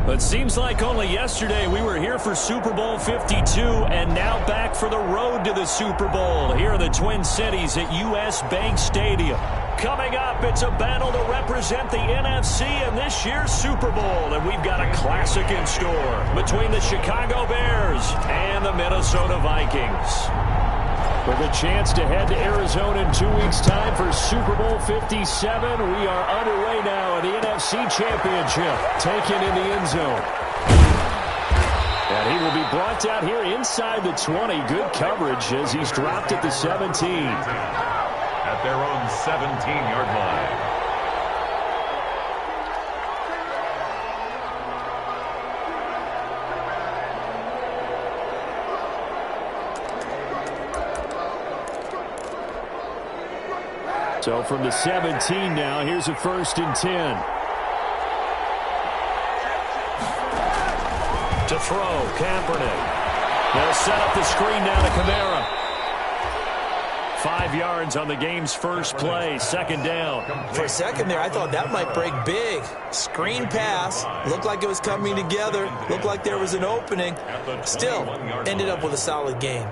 It seems like only yesterday we were here for Super Bowl 52 and now back for the road to the Super Bowl here in the Twin Cities at U.S. Bank Stadium. Coming up, it's a battle to represent the NFC in this year's Super Bowl, and we've got a classic in store between the Chicago Bears and the Minnesota Vikings. With a chance to head to Arizona in 2 weeks' time for Super Bowl 57, we are underway now in the NFC Championship, taken in the end zone. And he will be brought down here inside the 20. Good coverage as he's dropped at the 17. At their own 17-yard line. So from the 17 now, here's a 1st and 10. To throw, Kaepernick. They'll set up the screen now to Kamara. 5 yards on the game's first play, 2nd down. For a second there, I thought that might break big. Screen pass, looked like it was coming together, looked like there was an opening. Still, ended up with a solid game.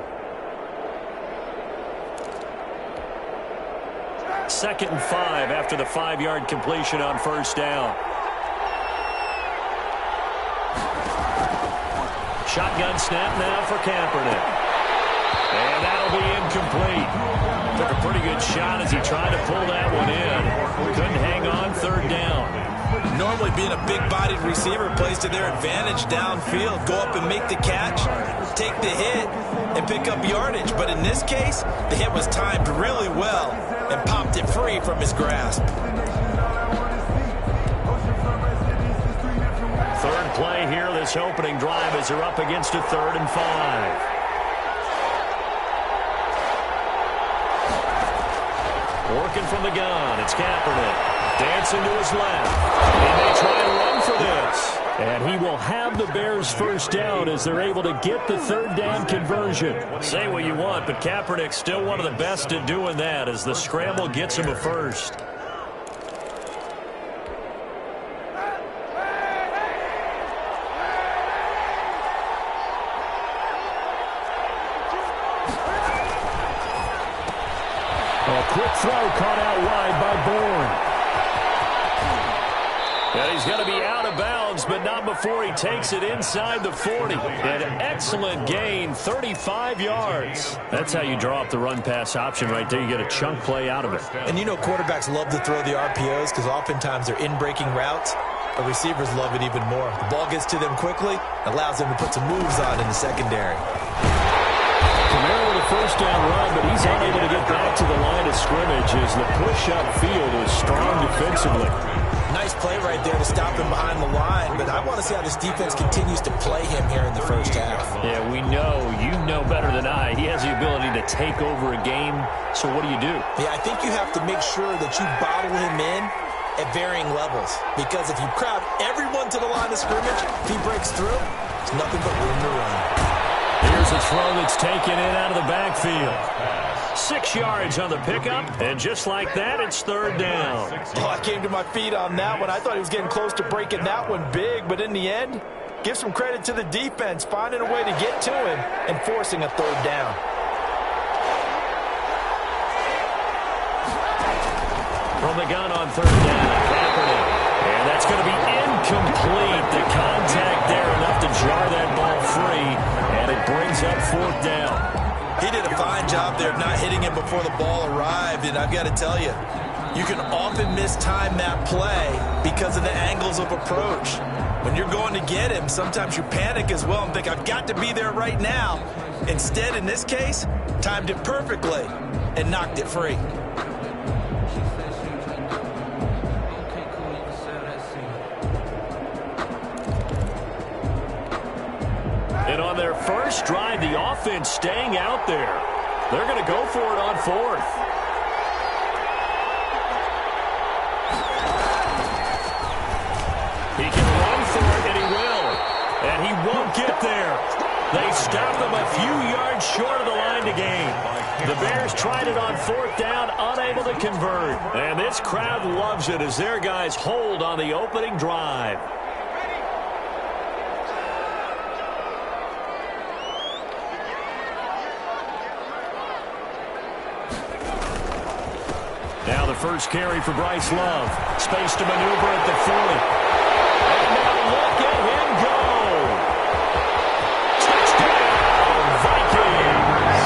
2nd and 5 after the 5-yard completion on 1st down. Shotgun snap now for Kaepernick. And that'll be incomplete. Took a pretty good shot as he tried to pull that one in. Couldn't hang on, 3rd down. Normally being a big-bodied receiver plays to their advantage downfield. Go up and make the catch, take the hit, and pick up yardage. But in this case, the hit was timed really well and popped it free from his grasp. 3rd play here, this opening drive as they're up against a 3rd and 5. Working from the gun, it's Kaepernick. Dancing to his left. And they try and run for this. And he will have the Bears' 1st down as they're able to get the 3rd down conversion. Say what you want, but Kaepernick's still one of the best at doing that as the scramble gets him a 1st. A quick throw caught out wide by Bourne. And he's going to be out of bounds, but not before he takes it inside the 40. An excellent gain, 35 yards. That's how you draw up the run-pass option right there. You get a chunk play out of it. And you know quarterbacks love to throw the RPOs because oftentimes they're in-breaking routes. But receivers love it even more. The ball gets to them quickly, allows them to put some moves on in the secondary. Kamara with a 1st down run, but he's unable to get back to the line of scrimmage as the push-up field is strong defensively. Nice play right there to stop him behind the line, but I want to see how this defense continues to play him here in the 1st half. Yeah, we know, you know better than I, he has the ability to take over a game, so what do? Yeah, I think you have to make sure that you bottle him in at varying levels, because if you crowd everyone to the line of scrimmage, if he breaks through, there's nothing but room to run. Here's a throw that's taken in out of the backfield. 6 yards on the pickup, and just like that, it's 3rd down. Oh, I came to my feet on that one. I thought he was getting close to breaking that one big, but in the end, give some credit to the defense, finding a way to get to him and forcing a 3rd down. From the gun on 3rd down, Kaepernick. And that's going to be incomplete. The contact there enough to jar that ball free, and it brings up 4th down. He did a fine job there of not hitting him before the ball arrived, and I've got to tell you, you can often mistime that play because of the angles of approach. When you're going to get him, sometimes you panic as well and think, I've got to be there right now. Instead, in this case, timed it perfectly and knocked it free. And on their first drive, the offense staying out there. They're going to go for it on 4th. He can run for it, and he will. And he won't get there. They stop him a few yards short of the line to gain. The Bears tried it on 4th down, unable to convert. And this crowd loves it as their guys hold on the opening drive. first carry for Bryce Love. Space to maneuver at the 40. And now look at him go. Touchdown, Vikings.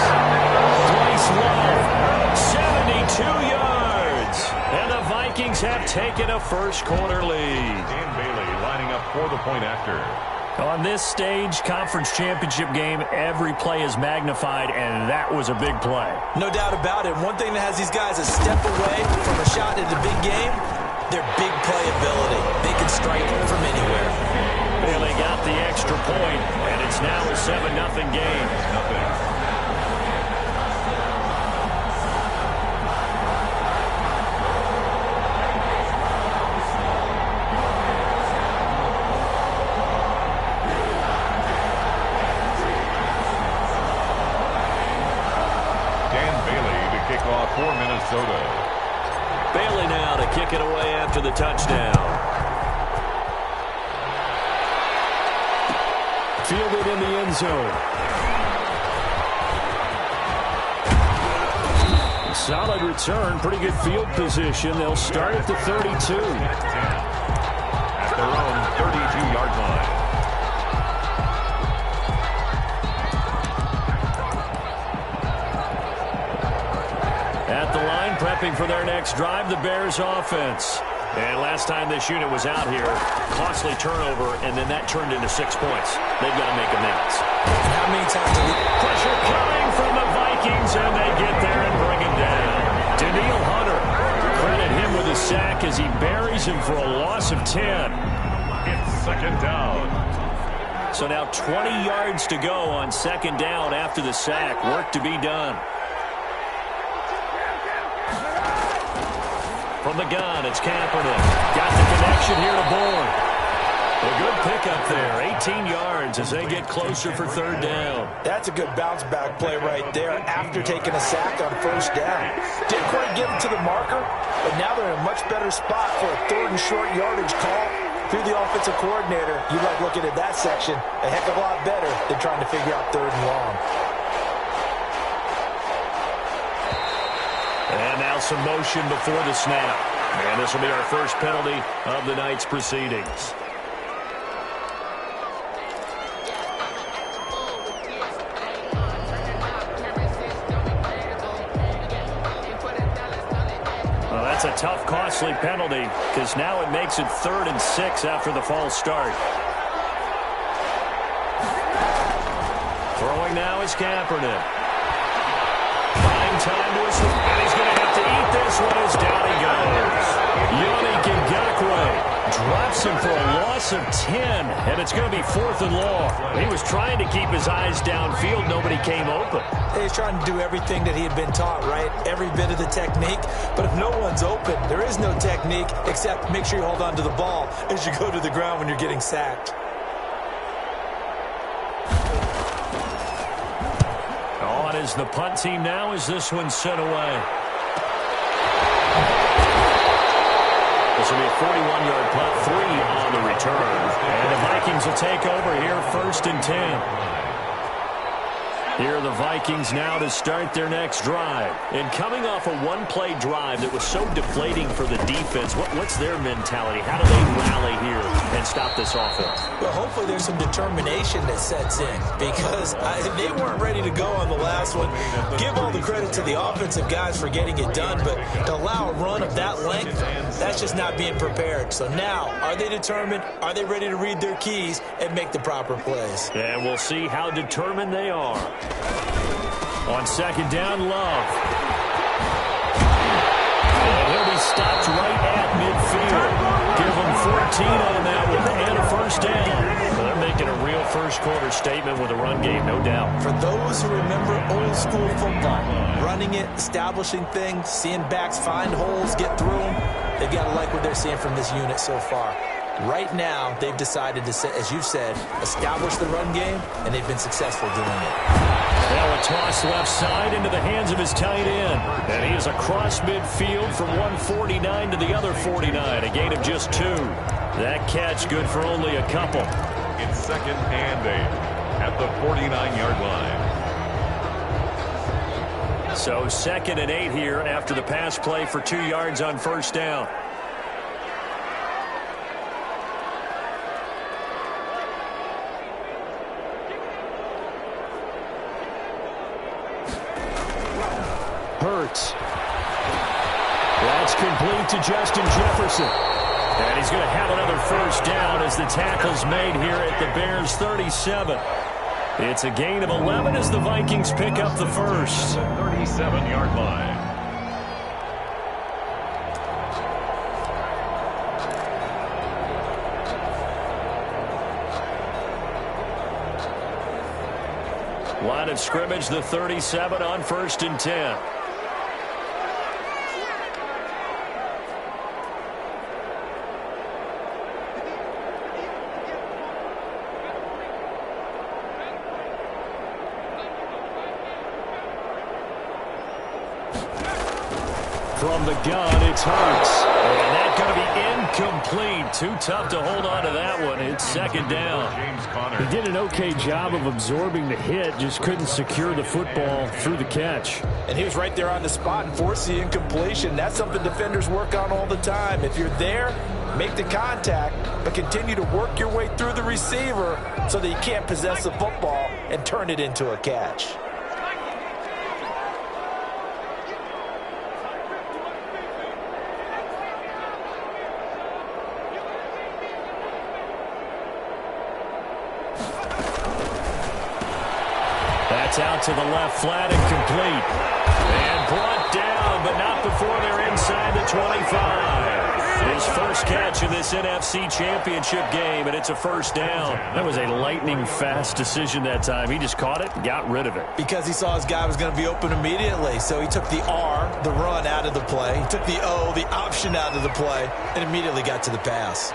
Bryce Love, 72 yards. And the Vikings have taken a first-quarter lead. Dan Bailey lining up for the point after. On this stage, conference championship game, every play is magnified, and that was a big play. No doubt about it. One thing that has these guys a step away from a shot at the big game, their big play ability. They can strike from anywhere. Bailey got the extra point, and it's now a 7-0 game. Nothing. For Minnesota. Bailey now to kick it away after the touchdown. Fielded in the end zone. Solid return, pretty good field position. They'll start at the 32. At their own 32-yard line. At the line, prepping for their next drive, the Bears offense. And last time this unit was out here, costly turnover, and then that turned into 6 points. They've got to make amends. And how many times have we... Pressure coming from the Vikings, and they get there and bring him down. Daniil Hunter, credit him with a sack as he buries him for a loss of 10. It's second down. So now 20 yards to go on second down after the sack. Work to be done. From the gun, it's Kaepernick. Got the connection here to Bourne. A good pickup there, 18 yards as they get closer for third down. That's a good bounce-back play right there after taking a sack on first down. Didn't quite get him to the marker, but now they're in a much better spot for a third and short yardage call. Through the offensive coordinator, you like looking at that section a heck of a lot better than trying to figure out third and long. And now some motion before the snap. And this will be our first penalty of the night's proceedings. Well, that's a tough, costly penalty because now it makes it 3rd and 6 after the false start. Throwing now is Kaepernick. Time to his, and he's going to have to eat this one as down he goes. Yannick Ngakoue drops him for a loss of 10, and it's going to be 4th and long. He was trying to keep his eyes downfield. Nobody came open. He's trying to do everything that he had been taught, right? Every bit of the technique. But if no one's open, there is no technique except make sure you hold on to the ball as you go to the ground when you're getting sacked. As the punt team now as this one sent away. This will be a 41-yard punt, 3 on the return. And the Vikings will take over here 1st and 10. Here are the Vikings now to start their next drive. And coming off a one-play drive that was so deflating for the defense, what's their mentality? How do they rally here and stop this offense? Well, hopefully there's some determination that sets in because they weren't ready to go on the last one. Give all the credit to the offensive guys for getting it done, but to allow a run of that length, that's just not being prepared. So now, are they determined? Are they ready to read their keys and make the proper plays? And we'll see how determined they are. On second down, Love. And he'll be stopped right at midfield. Give them 14 on that one and a first down. So they're making a real first-quarter statement with a run game, no doubt. For those who remember old-school football, running it, establishing things, seeing backs find holes, get through them, they've got to like what they're seeing from this unit so far. Right now, they've decided to, as you've said, establish the run game, and they've been successful doing it. Now a toss left side into the hands of his tight end. And he is across midfield from 149 to the other 49, a gain of just 2. That catch good for only a couple. It's 2nd and 8 at the 49-yard line. So 2nd and 8 here after the pass play for 2 yards on first down. Hurts. That's complete to Justin Jefferson. And he's going to have another first down as the tackle's made here at the Bears' 37. It's a gain of 11 as the Vikings pick up the first. 37-yard line. Line of scrimmage, the 37 on 1st and 10. From the gun, it's Hurts. And that's going to be incomplete. Too tough to hold on to that one. It's 2nd down. James Conner. He did an okay job of absorbing the hit, just couldn't secure the football through the catch. And he was right there on the spot and forced the incompletion. That's something defenders work on all the time. If you're there, make the contact, but continue to work your way through the receiver so that you can't possess the football and turn it into a catch. That's out to the left, flat and complete. And brought down, but not before they're inside the 25. His first catch of this NFC Championship game, and it's a first down. That was a lightning-fast decision that time. He just caught it and got rid of it. Because he saw his guy was going to be open immediately, so he took the R, the run, out of the play. He took the O, the option, out of the play, and immediately got to the pass.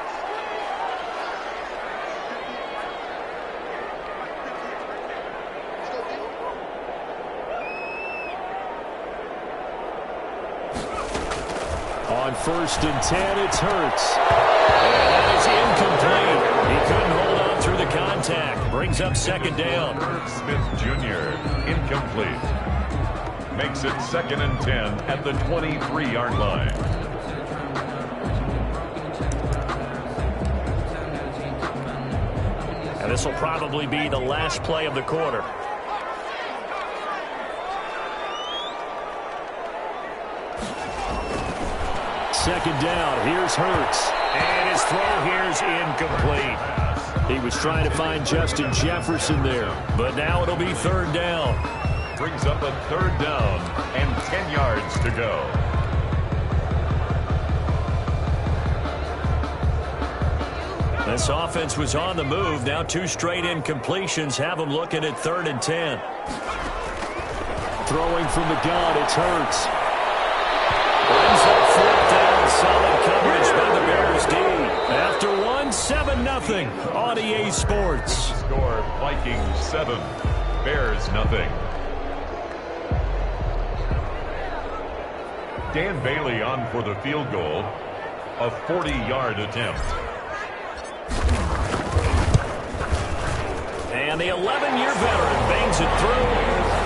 On 1st and 10, it's Hurts. And that is incomplete. He couldn't hold on through the contact. Brings up 2nd down. Smith Jr. incomplete. Makes it 2nd and 10 at the 23-yard line. And this will probably be the last play of the quarter. Second down. Here's Hurts. And his throw here's incomplete. He was trying to find Justin Jefferson there. But now it'll be 3rd down. Brings up a 3rd down and 10 yards to go. This offense was on the move. Now 2 straight incompletions have them looking at 3rd and 10. Throwing from the gun, it's Hurts. Brings up 4th down. Solid coverage by the Bears D. After 7-0 on EA Sports. Score Vikings 7, Bears nothing. Dan Bailey on for the field goal. A 40-yard attempt. And the 11-year veteran bangs it through.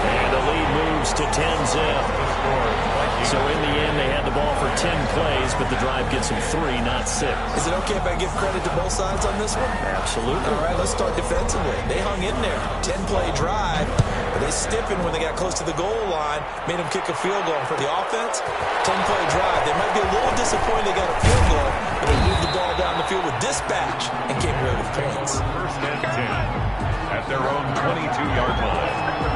And the lead moves to 10-zip. So in the end, they had the ball for 10 plays, but the drive gets them 3, not 6. Is it okay if I give credit to both sides on this one? Absolutely. All right, let's start defensively. They hung in there. 10-play drive, but they stiffened when they got close to the goal line, made them kick a field goal. For the offense, 10-play drive. They might be a little disappointed they got a field goal, but they moved the ball down the field with dispatch and came away with points. 1st and 10 at their own 22-yard line.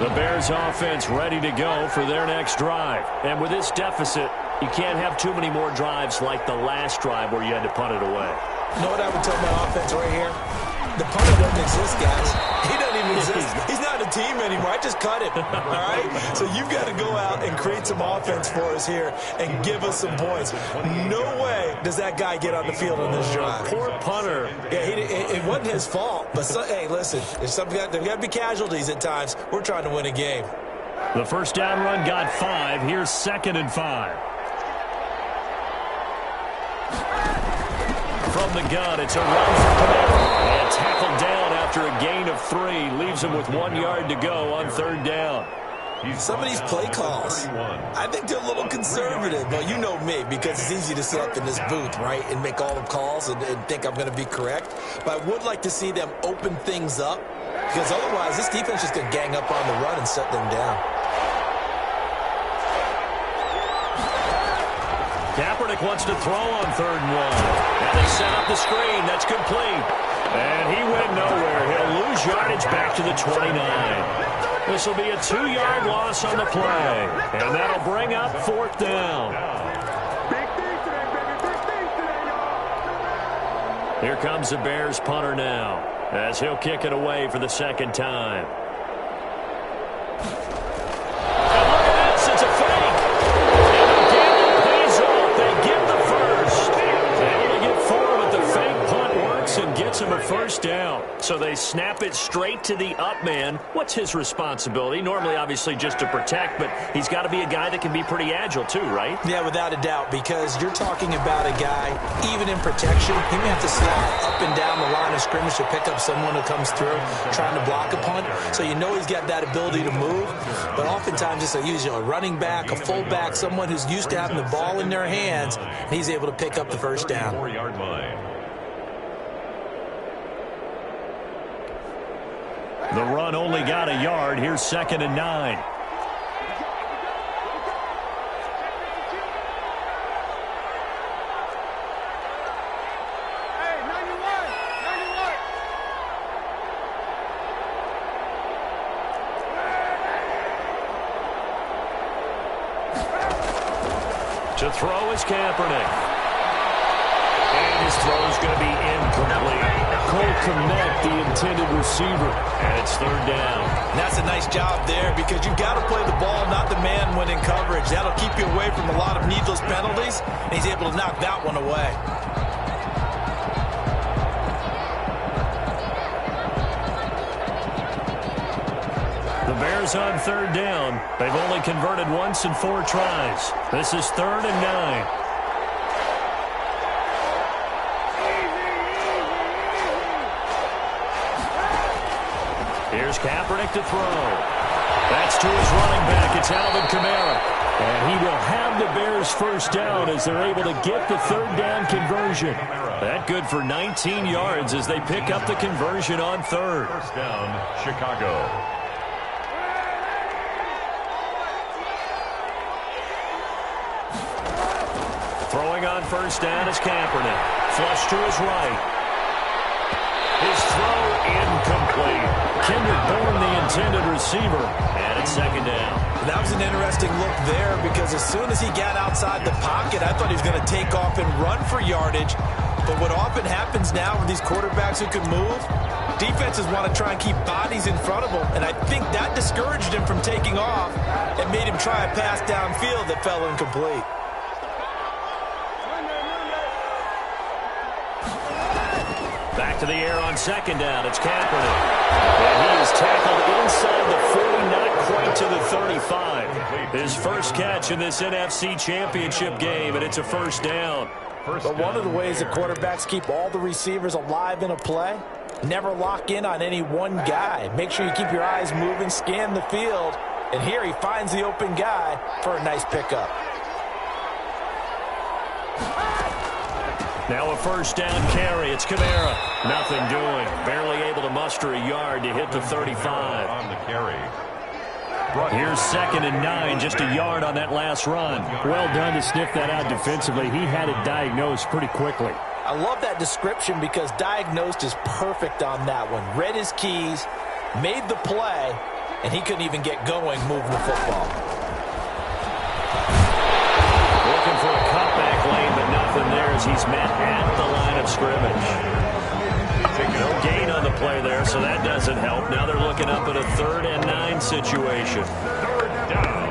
The Bears offense ready to go for their next drive. And with this deficit, you can't have too many more drives like the last drive where you had to punt it away. You know what I would tell my offense right here? The punter doesn't exist, guys. He doesn't even exist. He's not a team anymore. I just cut him, all right? So you've got to go out and create some offense for us here and give us some points. No way does that guy get on the field on this drive. Poor punter. Yeah, it wasn't his fault. But, hey, listen, there's got to be casualties at times. We're trying to win a game. The first down run got 5. Here's 2nd and 5. From the gun, it's a run for Kamara. And tackled down after a gain of 3. Leaves him with 1 yard to go on 3rd down. Some of these play calls, I think they're a little conservative. But you know me, because it's easy to sit up in this booth, right, and make all the calls and think I'm going to be correct. But I would like to see them open things up, because otherwise this defense is going to gang up on the run and set them down. Kaepernick wants to throw on 3rd and 1. And they set up the screen. That's complete. And he went nowhere. He'll lose yardage back to the 29. This will be a 2-yard loss on the play. And that'll bring up 4th down. Here comes the Bears punter now, as he'll kick it away for the 2nd time. And look at this. It's a fake. And again, it pays off. They get the first. They only get 4, but the fake punt works and gets him a 1st down. So they snap it straight to the up man. What's his responsibility? Normally, obviously, just to protect, but he's got to be a guy that can be pretty agile too, right? Yeah, without a doubt, because you're talking about a guy, even in protection, he may have to slide up and down the line of scrimmage to pick up someone who comes through trying to block a punt. So you know he's got that ability to move, but oftentimes it's usually a running back, a fullback, someone who's used to having the ball in their hands, and he's able to pick up the 1st down. 4-yard line. The run only got a yard. Here's 2nd and 9. To throw is Kaepernick. And his throw is going to be incomplete. Cole Kmet, the intended receiver. And it's 3rd down. And that's a nice job there, because you've got to play the ball, not the man when in coverage. That'll keep you away from a lot of needless penalties, and he's able to knock that one away. The Bears on 3rd down. They've only converted once in 4 tries. This is 3rd and 9. Here's Kaepernick to throw. That's to his running back. It's Alvin Kamara. And he will have the Bears 1st down as they're able to get the 3rd down conversion. That good for 19 yards as they pick up the conversion on 3rd. 1st down, Chicago. Throwing on 1st down is Kaepernick. Flush to his right. His throw incomplete. Kendrick Bourne, the intended receiver. And it's 2nd down. That was an interesting look there, because as soon as he got outside the pocket, I thought he was going to take off and run for yardage. But what often happens now with these quarterbacks who can move, defenses want to try and keep bodies in front of them. And I think that discouraged him from taking off and made him try a pass downfield that fell incomplete. Back to the air on 2nd down. It's Kaepernick. And he is tackled inside the 40, not quite to the 35. His first catch in this NFC Championship game, and it's a 1st down. But one of the ways that quarterbacks keep all the receivers alive in a play, never lock in on any one guy. Make sure you keep your eyes moving, scan the field, and here he finds the open guy for a nice pickup. Now a 1st down carry. It's Kamara. Nothing doing. Barely able to muster a yard to hit the 35. On the carry. Here's 2nd and 9. Just a yard on that last run. Well done to sniff that out defensively. He had it diagnosed pretty quickly. I love that description, because diagnosed is perfect on that one. Read his keys, made the play, and he couldn't even get going moving the football. Looking for a cutback lane, but nothing there as he's met at the line of scrimmage. No gain on the play there, so that doesn't help. Now they're looking up at a 3rd and 9 situation. 3rd down.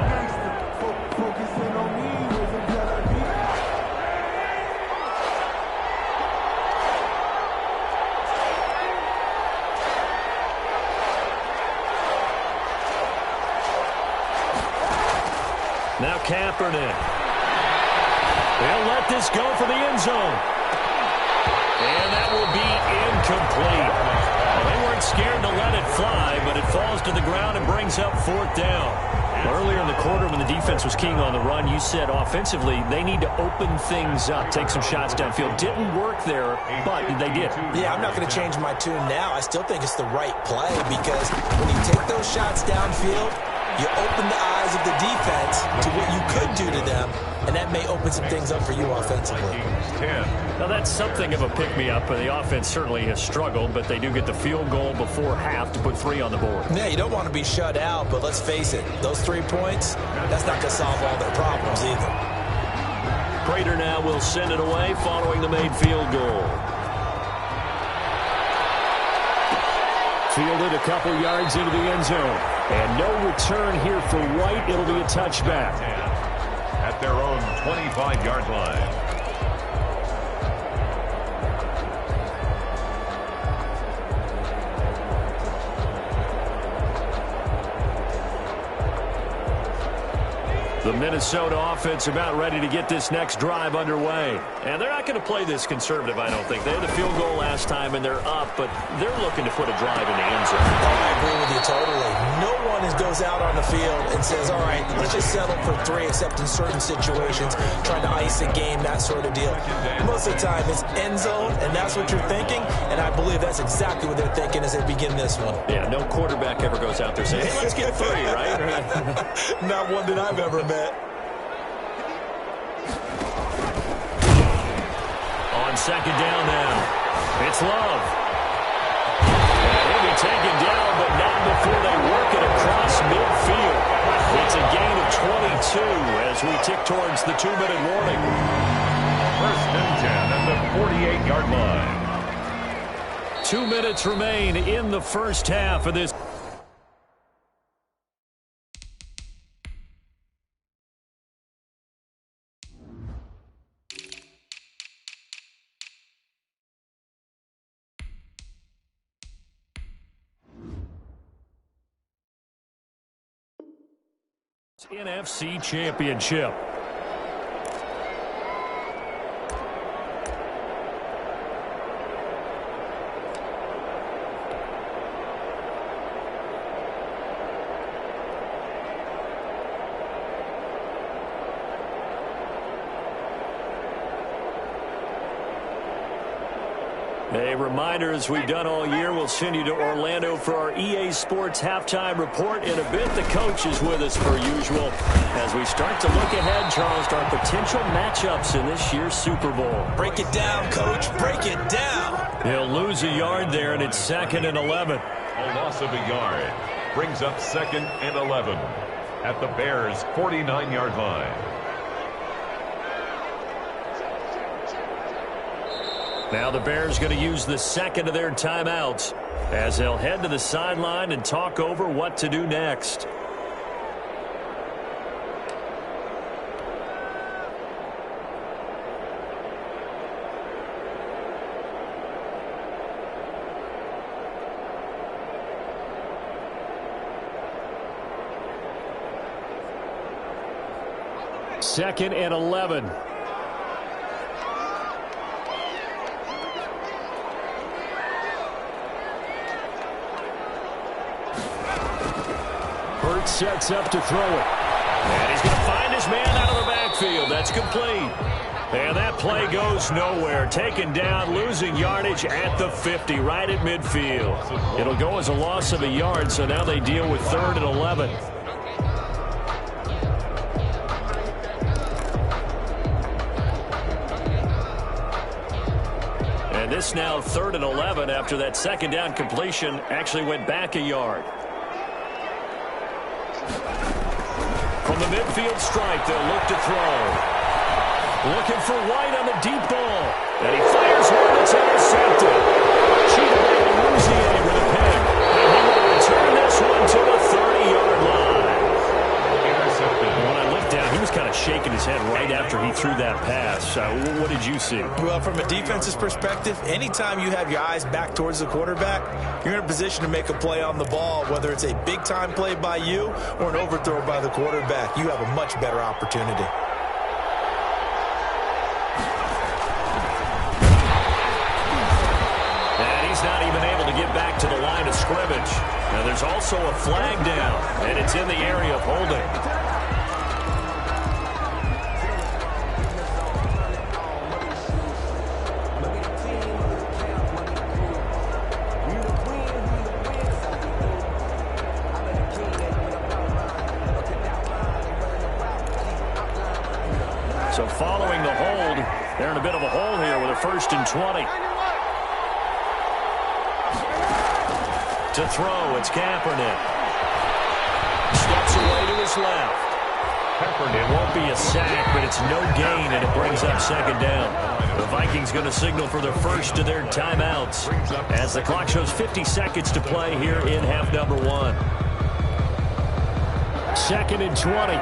Now Kaepernick. They'll let this go for the end zone. And that will be incomplete. Well, they weren't scared to let it fly, but it falls to the ground and brings up fourth down. Earlier in the quarter when the defense was keying on the run, you said offensively they need to open things up, take some shots downfield. Didn't work there, but they did. Yeah, I'm not going to change my tune now. I still think it's the right play because when you take those shots downfield, you open the eyes of the defense to what you could do to them, and that may open some things up for you offensively. Now, that's something of a pick-me-up. The offense certainly has struggled, but they do get the field goal before half to put 3 on the board. Yeah, you don't want to be shut out, but let's face it, those 3 points, that's not going to solve all their problems either. Prater now will send it away following the made field goal. Fielded a couple yards into the end zone. And no return here for White. It'll be a touchback. At their own 25-yard line. The Minnesota offense about ready to get this next drive underway. And they're not going to play this conservative, I don't think. They had the field goal last time, and they're up, but they're looking to put a drive in the end zone. Oh, I agree with you totally. No one goes out on the field and says, all right, let's just settle for 3, except in certain situations, trying to ice a game, that sort of deal. Most of the time, it's end zone, and that's what you're thinking, and I believe that's exactly what they're thinking as they begin this one. Yeah, no quarterback ever goes out there saying, hey, let's get 3, right? Not one that I've ever met. On second down now, it's Love. And he'll be taken down, but not before they work it across midfield. It's a gain of 22 as we tick towards the 2-minute warning. First and 10 at the 48-yard line. 2 minutes remain in the first half of this. NFC Championship. A reminder, as we've done all year, we'll send you to Orlando for our EA Sports halftime report. In a bit, the coach is with us per usual as we start to look ahead, Charles, to our potential matchups in this year's Super Bowl. Break it down, Coach. Break it down. He'll lose a yard there, and it's 2nd and 11. A loss of a yard brings up 2nd and 11 at the Bears' 49-yard line. Now the Bears going to use the second of their timeouts as they'll head to the sideline and talk over what to do next. Second and 11. Sets up to throw it. And he's going to find his man out of the backfield. That's complete. And that play goes nowhere. Taken down, losing yardage at the 50, right at midfield. It'll go as a loss of a yard, so now they deal with 3rd and 11. And this now 3rd and 11 after that second down completion actually went back a yard. From the midfield stripe, they'll look to throw. Looking for White on the deep ball. And he fires one that's intercepted. Cheated by Louisiana with a pick. And he will return this one to the 30-yard line. Intercepted. When I looked down, he was kind of shaking his head right after he threw that pass. What did you see? Well, from a defense's perspective, anytime you have your eyes back towards the quarterback, you're in a position to make a play on the ball, whether it's a big-time play by you or an overthrow by the quarterback. You have a much better opportunity. to the line of scrimmage. Now there's also a flag down, and it's in the area of holding. So following the hold, they're in a bit of a hole here with a 1st and 20. To throw, it's Kaepernick. Steps away to his left. It won't be a sack, but it's no gain, and it brings up 2nd down. The Vikings going to signal for their first of their timeouts as the clock shows 50 seconds to play here in half number 1. 2nd and 20.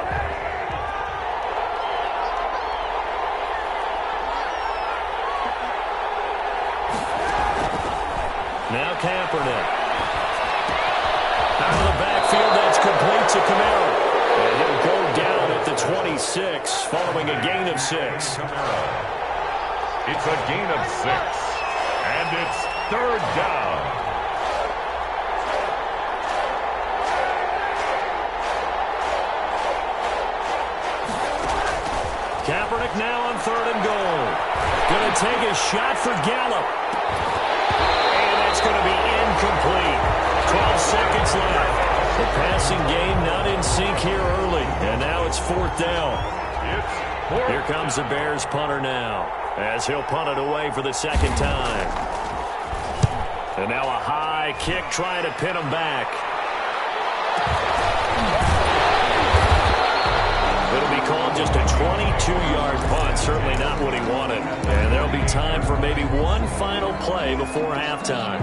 Now Kaepernick. Out of the backfield, that's complete to Kamara. And he'll go down at the 26, following a gain of 6. It's a gain of 6. And it's 3rd down. Kaepernick now on 3rd and goal. Going to take a shot for Gallup. It's going to be incomplete. 12 seconds left. The passing game not in sync here early. And now it's 4th down. Here comes the Bears punter now, as he'll punt it away for the 2nd time. And now a high kick trying to pin him back. It'll be called just a 22-yard punt. Certainly not what he wanted. And there'll be time for maybe one final play before halftime.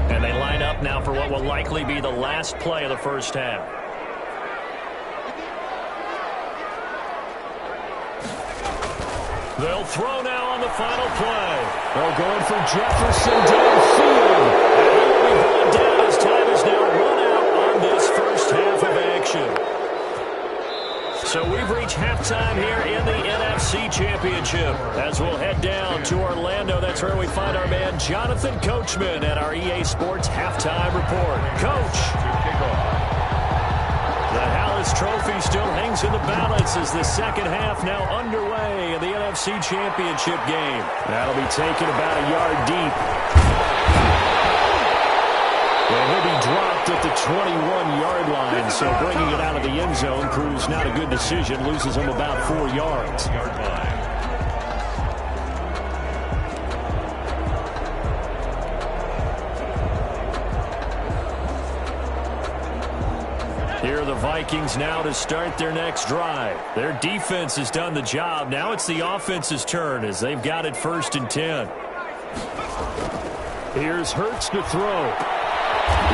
And they line up now for what will likely be the last play of the first half. They'll throw now on the final play. They're going for Jefferson downfield. And he will be brought down as time is now run out on this first half of action. So we've reached halftime here in the NFC Championship. As we'll head down to Orlando, that's where we find our man Jonathan Coachman at our EA Sports Halftime Report. Coach. The Hallis Trophy still hangs in the balance as the 2nd half now underway in the NFC Championship game. That'll be taken about a yard deep. And he'll be dropped at the 21-yard line, so bringing it out of the end zone proves not a good decision. Loses him about 4 yards. Here are the Vikings now to start their next drive. Their defense has done the job. Now it's the offense's turn as they've got it 1st and 10. Here's Hurts to throw.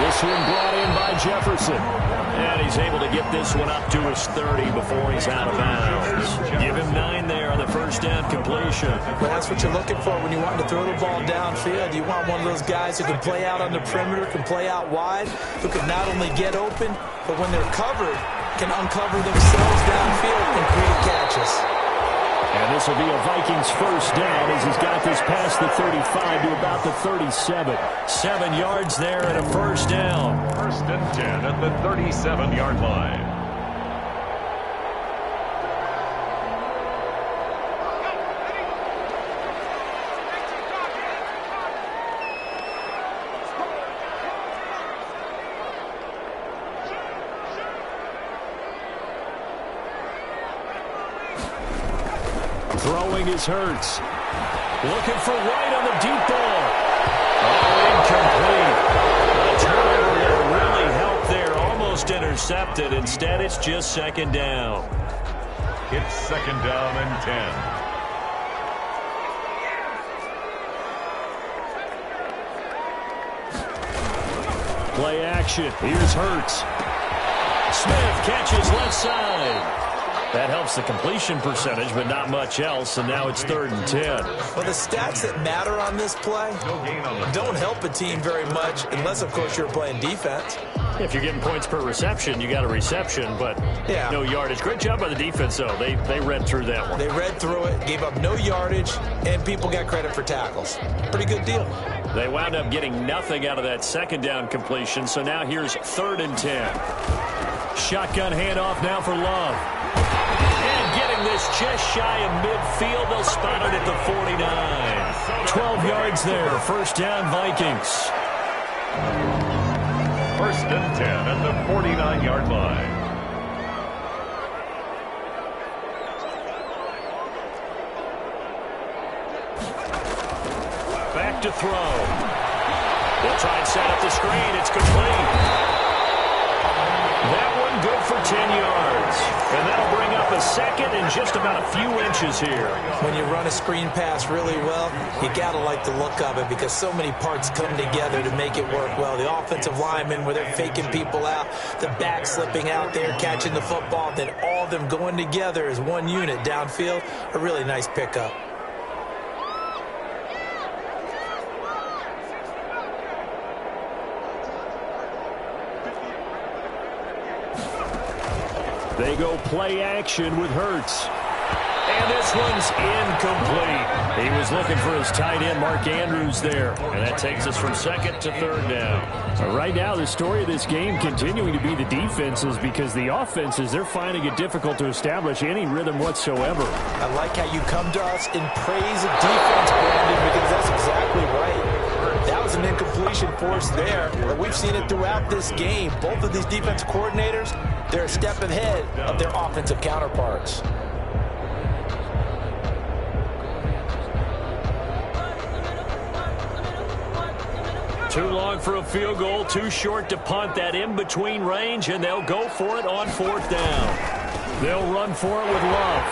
This one brought in by Jefferson. And he's able to get this one up to his 30 before he's out of bounds. Give him 9 there on the 1st down completion. Well, that's what you're looking for when you want to throw the ball downfield. You want one of those guys who can play out on the perimeter, can play out wide, who can not only get open, but when they're covered, can uncover themselves downfield and create catches. And this will be a Vikings 1st down as he's got this past the 35 to about the 37. 7 yards there and a 1st down. 1st and 10 at the 37-yard line. Throwing is Hurts. Looking for White on the deep ball. Oh, incomplete. The turnover will really help there. Almost intercepted. Instead, it's just 2nd down. It's 2nd down and 10. Play action. Here's Hurts. Smith catches left side. That helps the completion percentage, but not much else, and now it's 3rd and 10. Well, the stats that matter on this play don't help a team very much unless, of course, you're playing defense. If you're getting points per reception, you got a reception, but no yardage. Great job by the defense, though. They read through that one. They read through it, gave up no yardage, and people got credit for tackles. Pretty good deal. They wound up getting nothing out of that 2nd down completion, so now here's 3rd and 10. Shotgun handoff now for Love. And getting this just shy of midfield. They'll spot it at the 49. 12 yards there. 1st down, Vikings. 1st and 10 at the 49-yard line. Back to throw. They'll try and set up the screen. It's complete. That one good for 10 yards. And that'll bring up a 2nd and just about a few inches here. When you run a screen pass really well, you got to like the look of it because so many parts come together to make it work well. The offensive linemen, where they're faking people out, the back slipping out there, catching the football, then all of them going together as one unit downfield. A really nice pickup. They go play action with Hurts. And this one's incomplete. He was looking for his tight end, Mark Andrews, there. And that takes us from 2nd to 3rd down. Right now, the story of this game continuing to be the defenses because the offenses, they're finding it difficult to establish any rhythm whatsoever. I like how you come to us in praise of defense, Brandon, because that's exactly right. That was an incompletion force there, but we've seen it throughout this game. Both of these defensive coordinators, they're a step ahead of their offensive counterparts. Too long for a field goal, too short to punt. That in-between range, and they'll go for it on 4th down. They'll run for it with Love.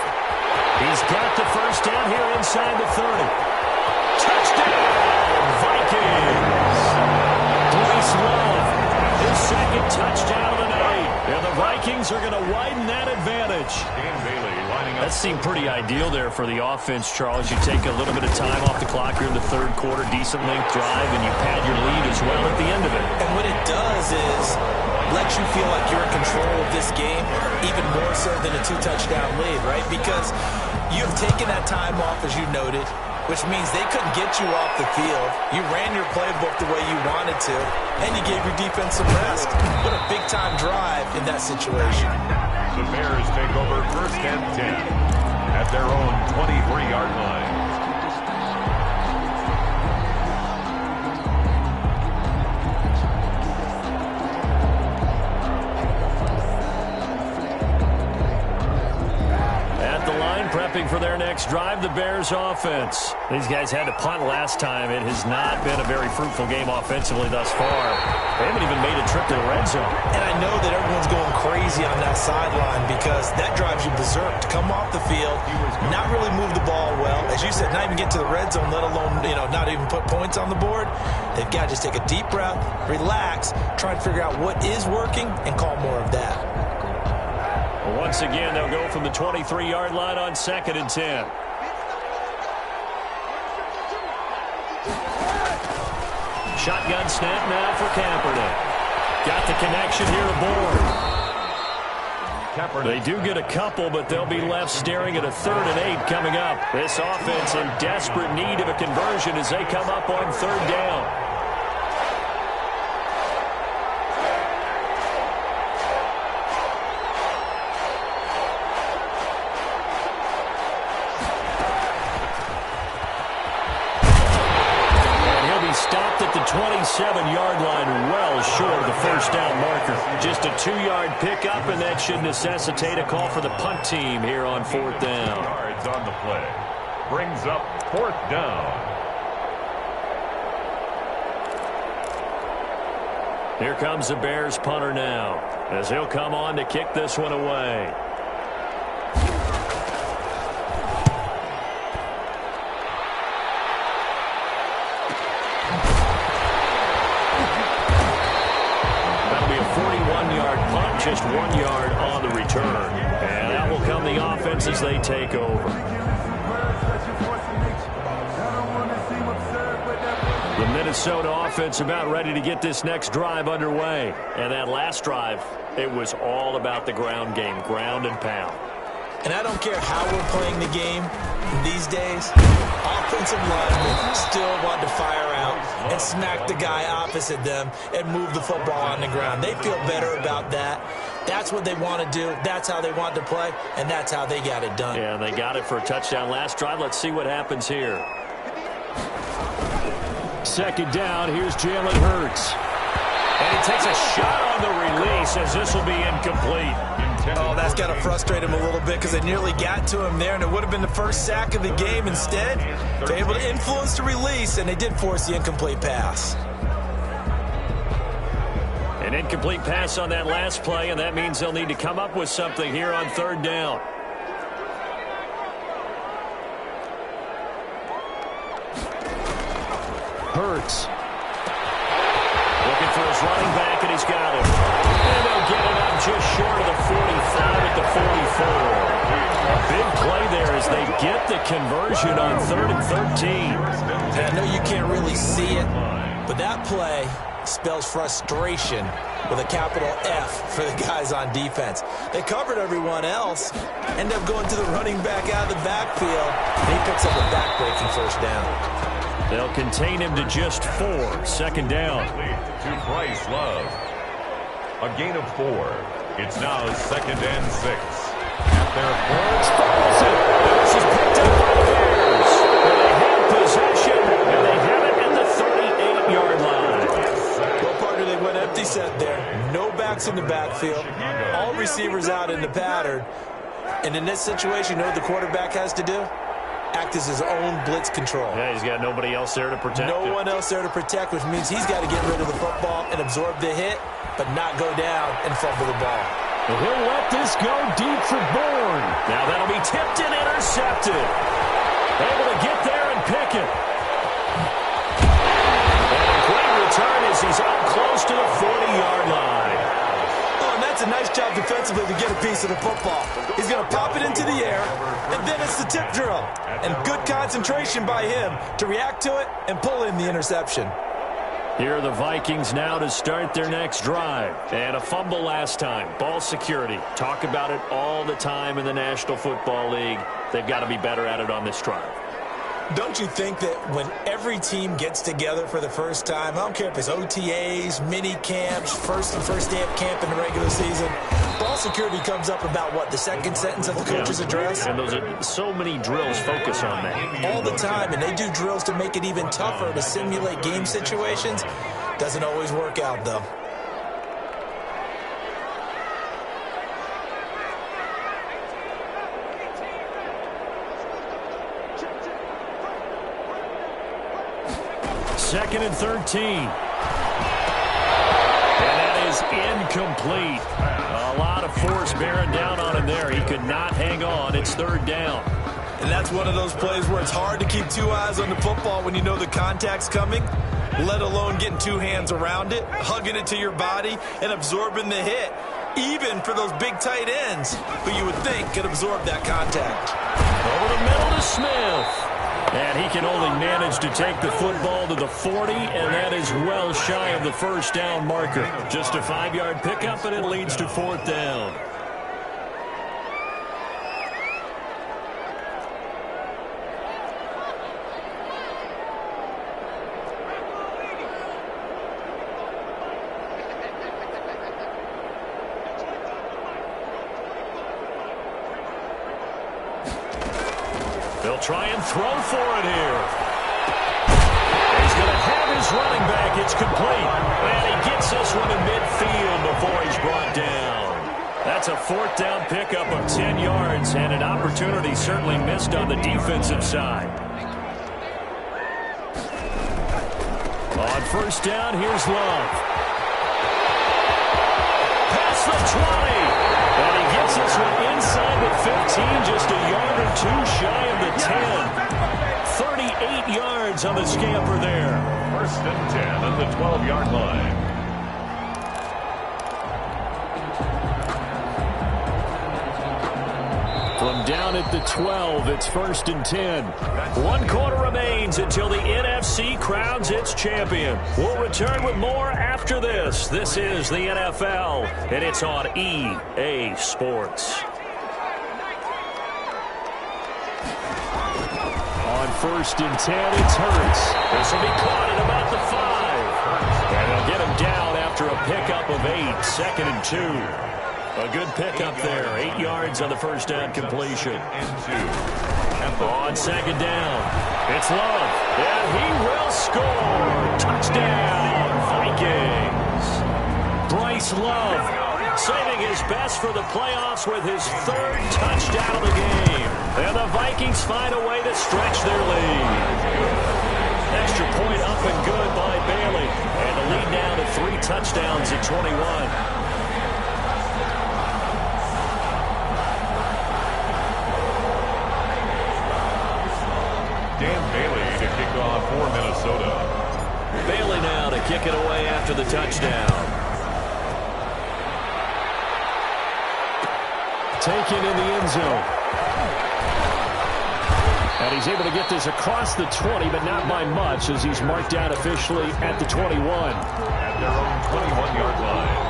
He's got the 1st down here inside the 30. Touchdown, Vikings! Bryce Love, his 2nd touchdown of the night. And the Vikings are going to widen that advantage. That seemed pretty ideal there for the offense, Charles. You take a little bit of time off the clock here in the 3rd quarter, decent length drive, and you pad your lead as well at the end of it. And what it does is let you feel like you're in control of this game, even more so than a 2-touchdown lead, right? Because you've taken that time off, as you noted, which means they couldn't get you off the field. You ran your playbook the way you wanted to, and you gave your defense some rest. What a big-time drive in that situation. The Bears take over 1st and 10 at their own 23-yard line. At the line, prepping for their next drive, the Bears offense. These guys had to punt last time. It has not been a very fruitful game offensively thus far. They haven't even made a trip to the red zone. And I know that everyone's going crazy on that sideline because that drives you berserk to come off the field, not really move the ball well. As you said, not even get to the red zone, let alone, not even put points on the board. They've got to just take a deep breath, relax, try and figure out what is working, and call more of that. Well, once again, they'll go from the 23-yard line on 2nd and 10. Shotgun snap now for Kaepernick. Got the connection here aboard. They do get a couple, but they'll be left staring at a 3rd and 8 coming up. This offense in desperate need of a conversion as they come up on 3rd down. Stopped at the 27-yard line, well short of the 1st down marker. Just a 2-yard pickup, and that should necessitate a call for the punt team here on 4th down. Yards on the play. Brings up 4th down. Here comes the Bears punter now, as he'll come on to kick this one away. Just 1 yard on the return. And that will come the offense as they take over. The Minnesota offense about ready to get this next drive underway. And that last drive, it was all about the ground game, ground and pound. And I don't care how we're playing the game these days, offensive linemen still want to fire out and smack the guy opposite them and move the football on the ground. They feel better about that. That's what they want to do. That's how they want to play, and that's how they got it done. Yeah, and they got it for a touchdown last drive. Let's see what happens here. Second down, here's Jalen Hurts. And he takes a shot on the release as this will be incomplete. Oh, that's got to frustrate him a little bit because they nearly got to him there, and it would have been the first sack of the game. Instead, they're able to influence the release, and they did force the incomplete pass. An incomplete pass on that last play, and that means they'll need to come up with something here on third down. Hurts. Looking for his running back, and he's got him. And they'll get it up just short of the 45 at the 44. A big play there as they get the conversion on 3rd and 13. I know you can't really see it, but that play spells frustration with a capital F for the guys on defense. They covered everyone else, end up going to the running back out of the backfield, and he picks up a back-breaking first down. They'll contain him to just 4. Second down. To Bryce Love. A gain of 4. It's now 2nd and 6. At their Hurts fumbles it. This is picked up by the Bears. They have possession, and they have it at the 38-yard line. Well, partner, they went empty set there. No backs in the backfield. All receivers out in the pattern. And in this situation, you know what the quarterback has to do? Act as his own blitz control. Yeah, he's got nobody else there to protect him. No one else there to protect, which means he's got to get rid of the football and absorb the hit, but not go down and fumble the ball. And he'll let this go deep for Bourne. Now that'll be tipped and intercepted. Able to get there and pick it. And a great return as he's up close to the 40-yard line. Oh, and that's a nice job defensively to get a piece of the football. He's going to pop it into the air, and then it's the tip drill. And good concentration by him to react to it and pull in the interception. Here are the Vikings now to start their next drive. And a fumble last time. Ball security. Talk about it all the time in the National Football League. They've got to be better at it on this drive. Don't you think that when every team gets together for the first time, I don't care if it's OTAs, mini camps, first day of camp in the regular season, ball security comes up about, what, the second sentence of the coach's address? And those are so many drills focus on that. All the time, and they do drills to make it even tougher to simulate game situations. Doesn't always work out, though. Second and 13. And that is incomplete. A lot of force bearing down on him there. He could not hang on. It's third down. And that's one of those plays where it's hard to keep two eyes on the football when you know the contact's coming, let alone getting two hands around it, hugging it to your body, and absorbing the hit, even for those big tight ends who you would think could absorb that contact. Over the middle to Smith. And he can only manage to take the football to the 40, and that is well shy of the first down marker. Just a 5-yard pickup, and it leads to 4th down. They'll try and throw for it here. He's going to have his running back. It's complete. And he gets this one in midfield before he's brought down. That's a 4th down pickup of 10 yards and an opportunity certainly missed on the defensive side. On first down, here's Love. Past the 20. And he gets this one inside the 15, just a yard or two shy of the 10. 38 yards on the scamper there. 1st and 10 at the 12-yard line. at the 12. It's 1st and 10. 1 quarter remains until the NFC crowns its champion. We'll return with more after this. This is the NFL, and it's on EA Sports. On 1st and 10, it's Hurts. This will be caught at about the 5. And they'll get him down after a pickup of 8. 2nd and 2. A good pickup there. 8 yards on the first down completion. On 2nd down, it's Love. And he will score. Touchdown, Vikings. Bryce Love saving his best for the playoffs with his 3rd touchdown of the game. And the Vikings find a way to stretch their lead. Extra point up and good by Bailey. And the lead now to 3 touchdowns at 21. Dan Bailey to kick off for Minnesota. Bailey now to kick it away after the touchdown. Taken in the end zone. And he's able to get this across the 20, but not by much, as he's marked down officially at the 21. At their own 21-yard line.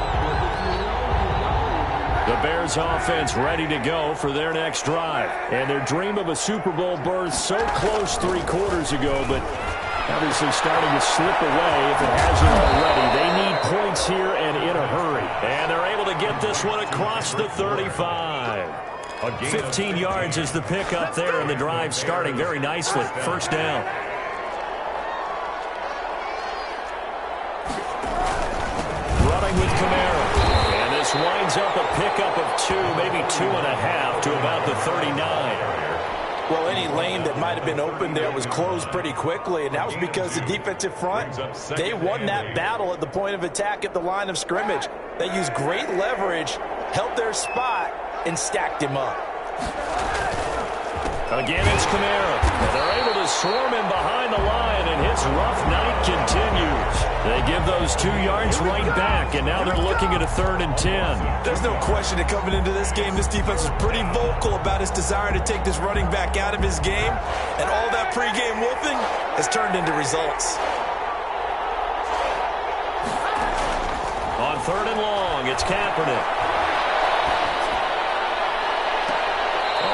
The Bears offense ready to go for their next drive. And their dream of a Super Bowl berth so close 3 quarters ago, but obviously starting to slip away if it hasn't already. They need points here and in a hurry. And they're able to get this one across the 35. 15 yards is the pickup there, and the drive starting very nicely. 1st down. Running with Kamara. And this winds up a pickup of 2, maybe 2.5 to about the 39. Well, any lane that might have been open there was closed pretty quickly, and that was because the defensive front, they won that battle at the point of attack at the line of scrimmage. They used great leverage, held their spot, and stacked him up. Again, it's Kamara. And they're able to swarm him behind the line, and his rough night continues. They give those 2 yards right back, and now they're looking at a 3rd and 10. There's no question that coming into this game, this defense was pretty vocal about his desire to take this running back out of his game, and all that pregame whooping has turned into results. On 3rd and long, it's Kaepernick.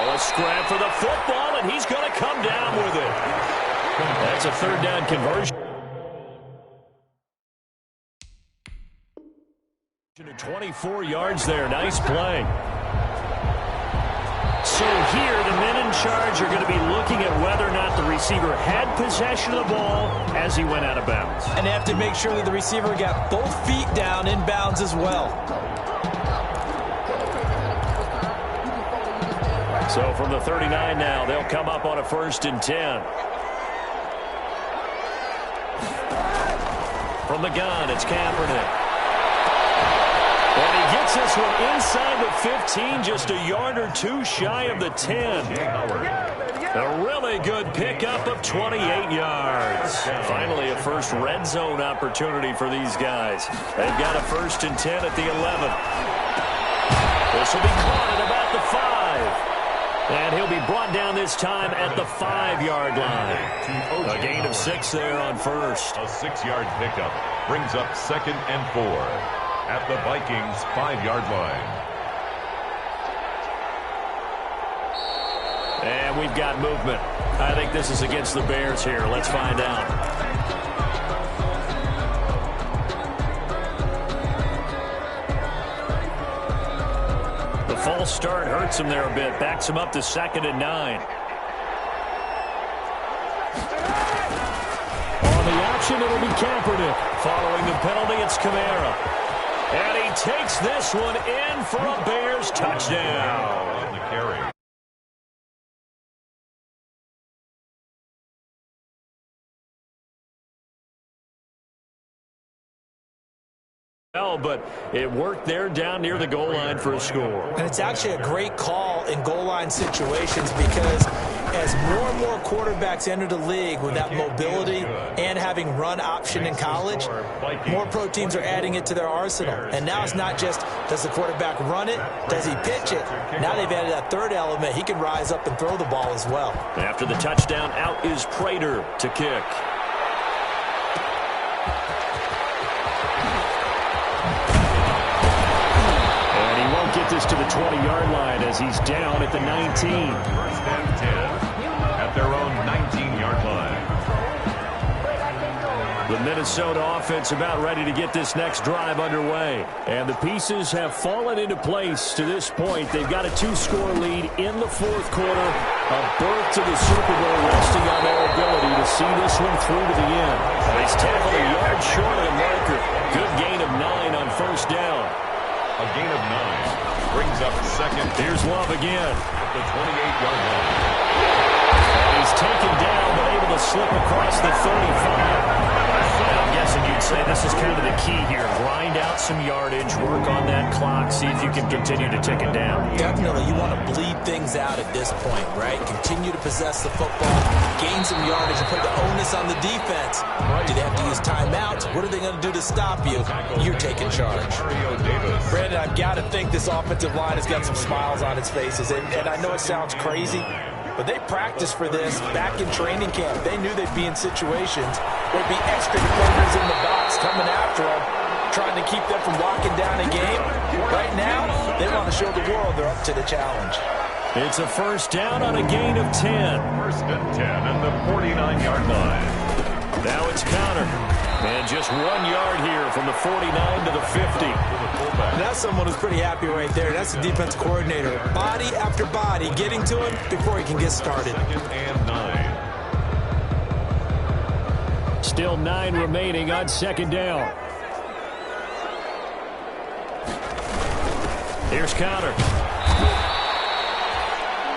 A scrap for the football, and he's going to come down with it. That's a 3rd down conversion. 24 yards there. Nice play. So here, the men in charge are going to be looking at whether or not the receiver had possession of the ball as he went out of bounds. And they have to make sure that the receiver got both feet down in bounds as well. So from the 39 now, they'll come up on a 1st and 10. From the gun, it's Kaepernick. And he gets this one inside the 15, just a yard or 2 shy of the 10. A really good pickup of 28 yards. Finally, a first red zone opportunity for these guys. They've got a 1st and 10 at the 11. This will be caught at about the 5. And he'll be brought down this time at the 5-yard line. A gain of 6 there on 1st. A 6-yard pickup brings up 2nd and 4 at the Vikings' 5-yard line. And we've got movement. I think this is against the Bears here. Let's find out. False start hurts him there a bit. Backs him up to 2nd and 9. On the option, it'll be Kaepernick. Following the penalty, it's Kamara. And he takes this one in for a Bears touchdown. On the carry. But it worked there down near the goal line for a score. And it's actually a great call in goal line situations because as more and more quarterbacks enter the league with that mobility and having run option in college, more pro teams are adding it to their arsenal. And now it's not just, does the quarterback run it? Does he pitch it? Now they've added that third element. He can rise up and throw the ball as well. After the touchdown, out is Prater to kick. Get this to the 20-yard line as he's down at the 19. First and 10 at their own 19-yard line. The Minnesota offense about ready to get this next drive underway. And the pieces have fallen into place to this point. They've got a 2-score lead in the fourth quarter. A berth to the Super Bowl resting on their ability to see this one through to the end. He's tackled a yard short of the marker. Good gain of 9 on first down. A gain of 9 brings up second. Here's Love again. At the 28-yard line. And he's taken down, but able to slip across the 35. I'm guessing you'd say this is kind of the key here. Grind out some yardage, work on that clock, see if you can continue to tick it down. Definitely. You want to bleed things out at this point, right? Continue to possess the football, gain some yardage, and put the onus on the defense. Do they have to use timeouts? What are they going to do to stop you? You're taking charge. Brandon, I've got to think this offensive line has got some smiles on its faces. And I know it sounds crazy, but they practiced for this back in training camp. They knew they'd be in situations where there'd be extra defenders in the box coming after them, trying to keep them from locking down a game. Right now, they want to show the world they're up to the challenge. It's a first down on a gain of 10. First and 10 at the 49-yard line. Now it's Connor. And just 1 yard here from the 49 to the 50. That's someone who's pretty happy right there. That's the defense coordinator. Body after body getting to him before he can get started. Second and 9. Still 9 remaining on second down. Here's Connor.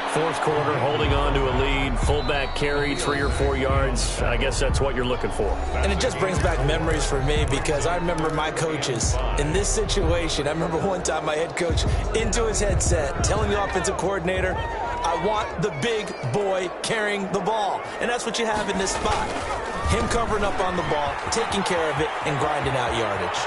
Fourth quarter, holding on to a lead. Fullback carry, 3 or 4 yards. I guess that's what you're looking for. And it just brings back memories for me because I remember my coaches in this situation. I remember one time my head coach into his headset telling the offensive coordinator, I want the big boy carrying the ball. And that's what you have in this spot. Him covering up on the ball, taking care of it, and grinding out yardage.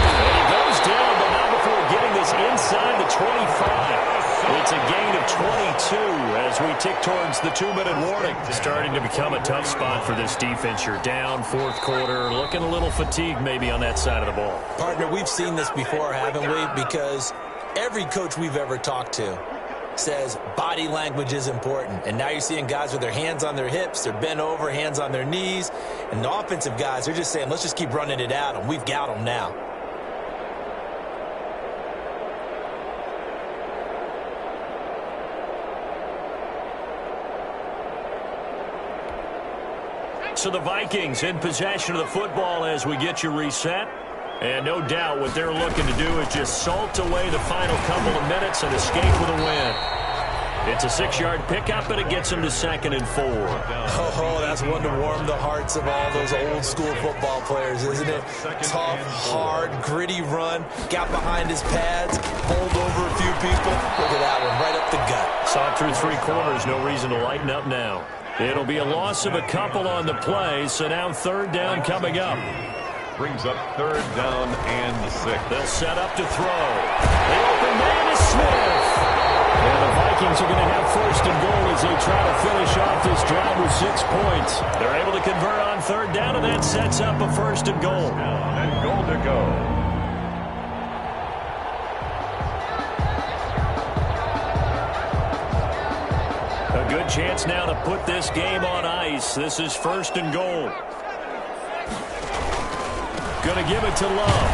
And he goes down, but not before getting this inside the 25. It's a gain of 22 as we tick towards the 2-minute warning. Starting to become a tough spot for this defense. You're down fourth quarter, looking a little fatigued maybe on that side of the ball. Partner, we've seen this before, haven't we? Because every coach we've ever talked to says body language is important. And now you're seeing guys with their hands on their hips, they're bent over, hands on their knees. And the offensive guys, they're just saying, let's just keep running it at them. We've got them now. So the Vikings in possession of the football as we get you reset. And no doubt what they're looking to do is just salt away the final couple of minutes and escape with a win. It's a 6-yard pickup, and it gets them to 2nd and 4. Oh, that's one to warm the hearts of all those old-school football players, isn't it? Tough, hard, gritty run. Got behind his pads, bowled over a few people. Look at that one, right up the gut. Saw it through 3 quarters. No reason to lighten up now. It'll be a loss of a couple on the play, so now 3rd down coming up. Brings up 3rd down and 6. They'll set up to throw. The open man is Smith. And the Vikings are going to have 1st and goal as they try to finish off this drive with 6 points. They're able to convert on 3rd down, and that sets up a 1st and goal. And goal to go. A good chance now to put this game on ice. This is 1st and goal. Going to give it to Love.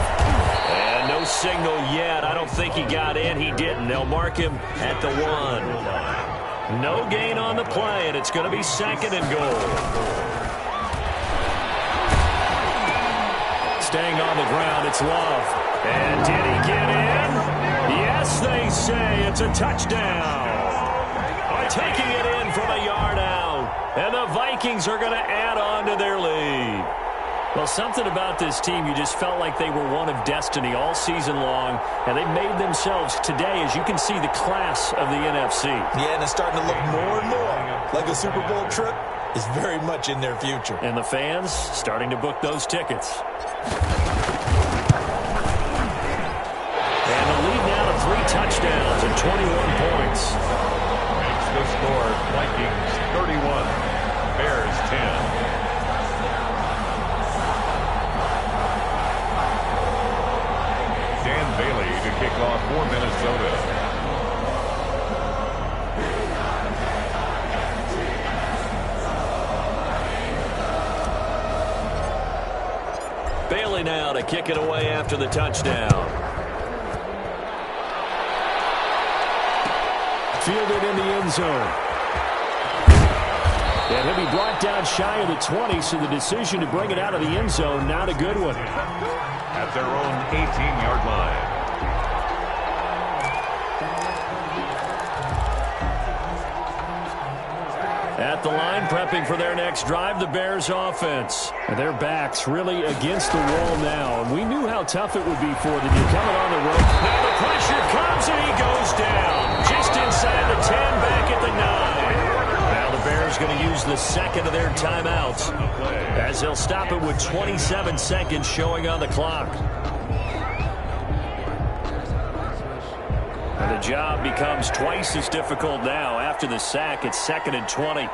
And no signal yet. I don't think he got in. He didn't. They'll mark him at the 1. No gain on the play, and it's going to be 2nd and goal. Staying on the ground, it's Love. And did he get in? Yes, they say it's a touchdown. Taking it in from a yard out. And the Vikings are going to add on to their lead. Well, something about this team, you just felt like they were one of destiny all season long, and they made themselves today, as you can see, the class of the NFC. Yeah, and it's starting to look more and more like a Super Bowl trip is very much in their future. And the fans starting to book those tickets. And the lead now to 3 touchdowns and 21 points. Makes the score Vikings 31, Bears 10. Dan Bailey to kick off for Minnesota. Bailey now to kick it away after the touchdown. Fielded in the end zone. And he'll be brought down shy of the 20, so the decision to bring it out of the end zone, not a good one. At their own 18-yard line. At the line, prepping for their next drive, the Bears offense. And their backs really against the wall now. And we knew how tough it would be for them. You're coming on the road. Now the pressure comes, and he goes down. Just inside the 10, back at the 9. Now the Bears going to use the second of their timeouts, as they'll stop it with 27 seconds showing on the clock. And the job becomes twice as difficult now after the sack. It's 2nd and 20. And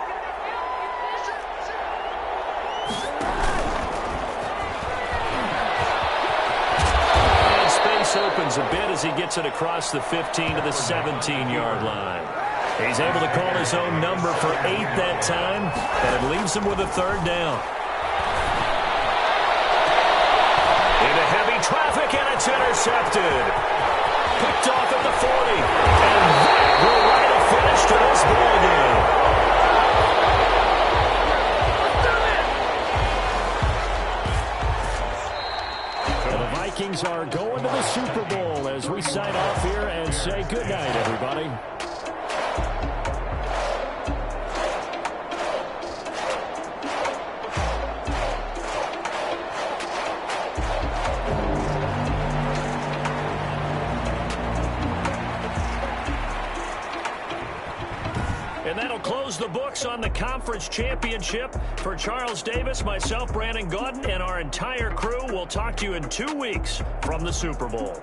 space opens a bit as he gets it across the 15 to the 17-yard line. He's able to call his own number for 8 that time, and it leaves him with a 3rd down. Into heavy traffic, and it's intercepted. Picked off at the 40, and that will write a finish to this ball game. And the Vikings are going to the Super Bowl as we sign off here and say goodnight, everybody. And that'll close the books on the conference championship. For Charles Davis, myself, Brandon Gaudin, and our entire crew, we'll talk to you in 2 weeks from the Super Bowl.